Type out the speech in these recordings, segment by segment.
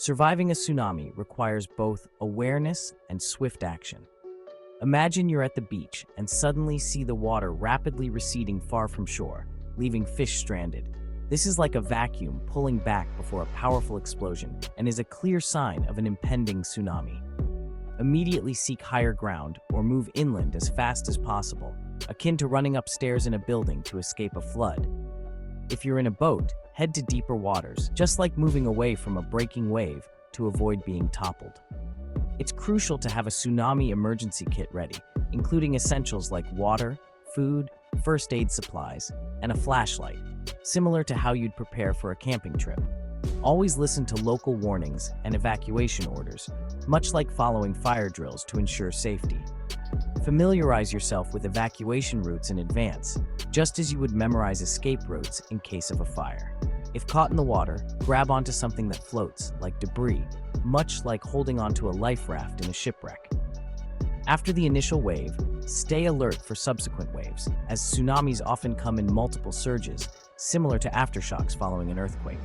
Surviving a tsunami requires both awareness and swift action. Imagine you're at the beach and suddenly see the water rapidly receding far from shore, leaving fish stranded. This is like a vacuum pulling back before a powerful explosion and is a clear sign of an impending tsunami. Immediately seek higher ground or move inland as fast as possible, akin to running upstairs in a building to escape a flood. If you're in a boat, head to deeper waters, just like moving away from a breaking wave to avoid being toppled. It's crucial to have a tsunami emergency kit ready, including essentials like water, food, first aid supplies, and a flashlight, similar to how you'd prepare for a camping trip. Always listen to local warnings and evacuation orders, much like following fire drills to ensure safety. Familiarize yourself with evacuation routes in advance, just as you would memorize escape routes in case of a fire. If caught in the water, grab onto something that floats, like debris, much like holding onto a life raft in a shipwreck. After the initial wave, stay alert for subsequent waves, as tsunamis often come in multiple surges, similar to aftershocks following an earthquake.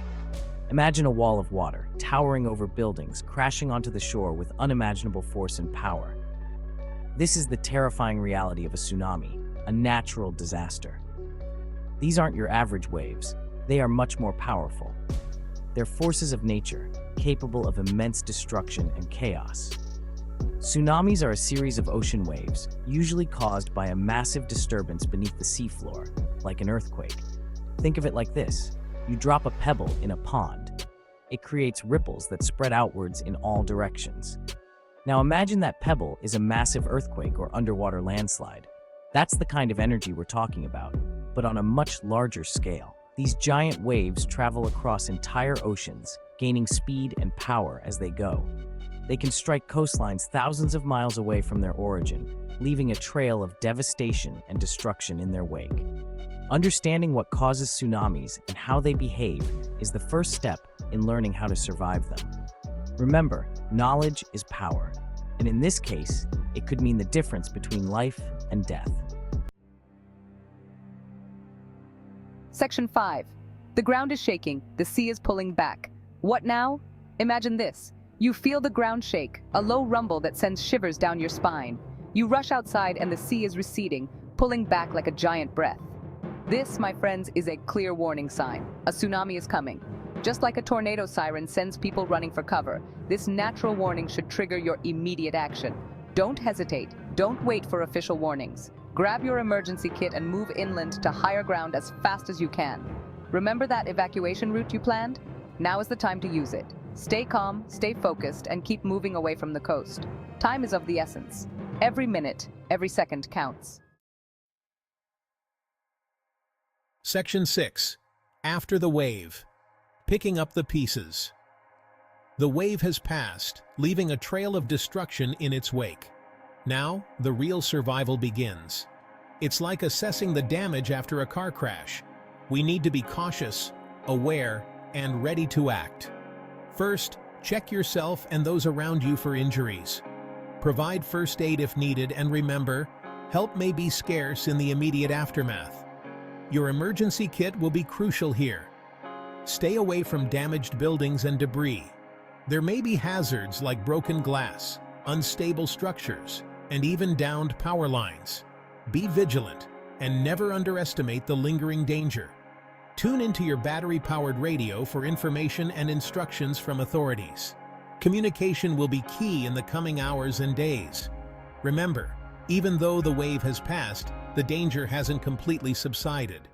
Imagine a wall of water, towering over buildings, crashing onto the shore with unimaginable force and power. This is the terrifying reality of a tsunami, a natural disaster. These aren't your average waves. They are much more powerful. They're forces of nature, capable of immense destruction and chaos. Tsunamis are a series of ocean waves, usually caused by a massive disturbance beneath the seafloor, like an earthquake. Think of it like this. You drop a pebble in a pond. It creates ripples that spread outwards in all directions. Now imagine that pebble is a massive earthquake or underwater landslide. That's the kind of energy we're talking about, but on a much larger scale. These giant waves travel across entire oceans, gaining speed and power as they go. They can strike coastlines thousands of miles away from their origin, leaving a trail of devastation and destruction in their wake. Understanding what causes tsunamis and how they behave is the first step in learning how to survive them. Remember, knowledge is power, and in this case, it could mean the difference between life and death. Section 5. The ground is shaking, the sea is pulling back. What now? Imagine this. You feel the ground shake, a low rumble that sends shivers down your spine. You rush outside and the sea is receding, pulling back like a giant breath. This, my friends, is a clear warning sign. A tsunami is coming. Just like a tornado siren sends people running for cover, this natural warning should trigger your immediate action. Don't hesitate. Don't wait for official warnings. Grab your emergency kit and move inland to higher ground as fast as you can. Remember that evacuation route you planned? Now is the time to use it. Stay calm, stay focused, and keep moving away from the coast. Time is of the essence. Every minute, every second counts. Section 6. After the wave. Picking up the pieces. The wave has passed, leaving a trail of destruction in its wake. Now, the real survival begins. It's like assessing the damage after a car crash. We need to be cautious, aware, and ready to act. First, check yourself and those around you for injuries. Provide first aid if needed, and remember, help may be scarce in the immediate aftermath. Your emergency kit will be crucial here. Stay away from damaged buildings and debris. There may be hazards like broken glass, unstable structures, and even downed power lines. Be vigilant and never underestimate the lingering danger. Tune into your battery-powered radio for information and instructions from authorities. Communication will be key in the coming hours and days. Remember, even though the wave has passed, the danger hasn't completely subsided.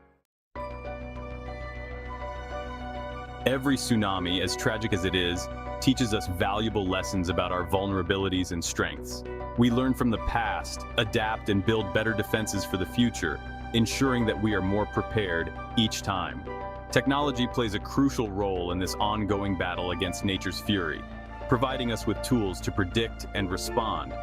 Every tsunami, as tragic as it is, teaches us valuable lessons about our vulnerabilities and strengths. We learn from the past, adapt, and build better defenses for the future, ensuring that we are more prepared each time. Technology plays a crucial role in this ongoing battle against nature's fury, providing us with tools to predict and respond.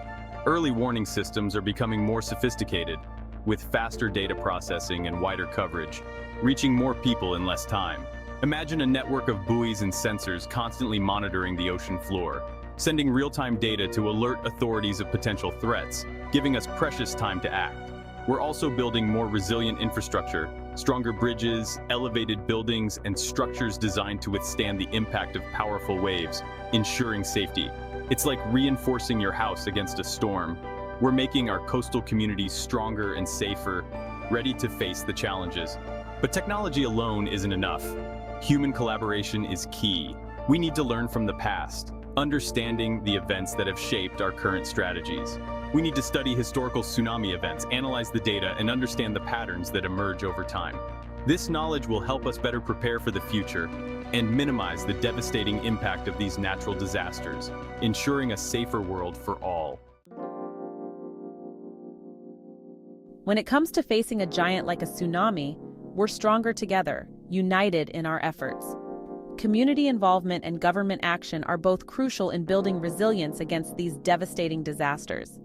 Early warning systems are becoming more sophisticated, with faster data processing and wider coverage, reaching more people in less time. Imagine a network of buoys and sensors constantly monitoring the ocean floor, sending real-time data to alert authorities of potential threats, giving us precious time to act. We're also building more resilient infrastructure, Stronger bridges, elevated buildings, and structures designed to withstand the impact of powerful waves, ensuring safety. It's like reinforcing your house against a storm. We're making our coastal communities stronger and safer, ready to face the challenges. But technology alone isn't enough. Human collaboration is key. We need to learn from the past, understanding the events that have shaped our current strategies. We need to study historical tsunami events, analyze the data, and understand the patterns that emerge over time. This knowledge will help us better prepare for the future and minimize the devastating impact of these natural disasters, ensuring a safer world for all. When it comes to facing a giant like a tsunami, we're stronger together, united in our efforts. Community involvement and government action are both crucial in building resilience against these devastating disasters.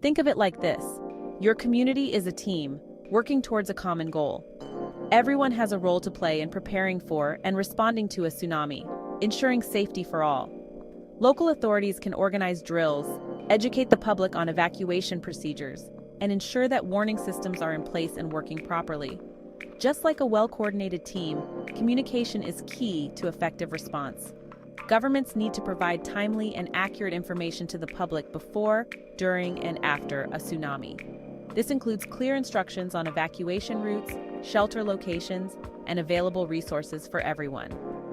Think of it like this: your community is a team, working towards a common goal. Everyone has a role to play in preparing for and responding to a tsunami, ensuring safety for all. Local authorities can organize drills, educate the public on evacuation procedures, and ensure that warning systems are in place and working properly. Just like a well-coordinated team, communication is key to effective response. Governments need to provide timely and accurate information to the public before, during, and after a tsunami. This includes clear instructions on evacuation routes, shelter locations, and available resources for everyone.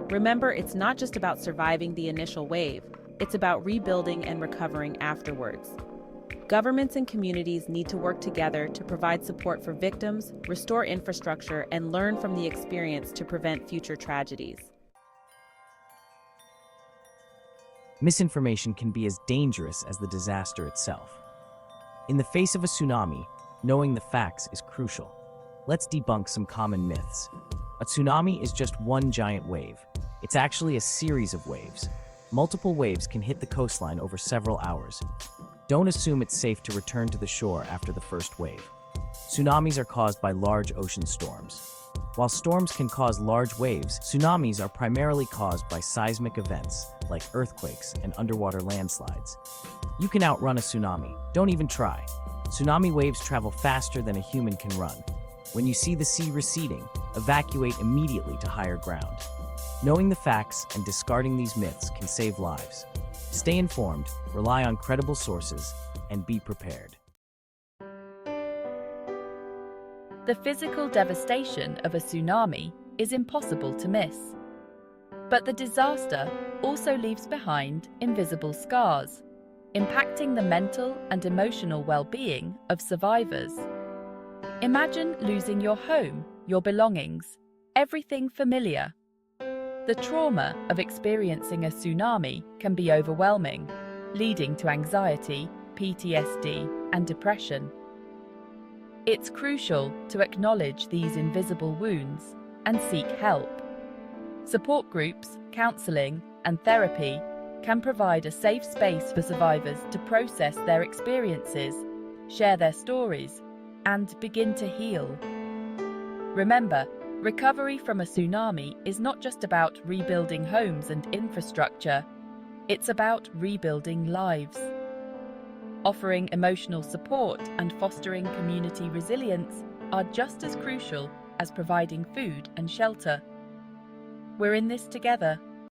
Remember, it's not just about surviving the initial wave, it's about rebuilding and recovering afterwards. Governments and communities need to work together to provide support for victims, restore infrastructure, and learn from the experience to prevent future tragedies. Misinformation can be as dangerous as the disaster itself. In the face of a tsunami, knowing the facts is crucial. Let's debunk some common myths. A tsunami is just one giant wave. It's actually a series of waves. Multiple waves can hit the coastline over several hours. Don't assume it's safe to return to the shore after the first wave. Tsunamis are caused by large ocean storms. While storms can cause large waves, tsunamis are primarily caused by seismic events like earthquakes and underwater landslides. You can outrun a tsunami. Don't even try. Tsunami waves travel faster than a human can run. When you see the sea receding, evacuate immediately to higher ground. Knowing the facts and discarding these myths can save lives. Stay informed, rely on credible sources, and be prepared. The physical devastation of a tsunami is impossible to miss. But the disaster also leaves behind invisible scars, impacting the mental and emotional well-being of survivors. Imagine losing your home, your belongings, everything familiar. The trauma of experiencing a tsunami can be overwhelming, leading to anxiety, PTSD, and depression. It's crucial to acknowledge these invisible wounds and seek help. Support groups, counseling, and therapy can provide a safe space for survivors to process their experiences, share their stories, and begin to heal. Remember, recovery from a tsunami is not just about rebuilding homes and infrastructure, it's about rebuilding lives. Offering emotional support and fostering community resilience are just as crucial as providing food and shelter. We're in this together.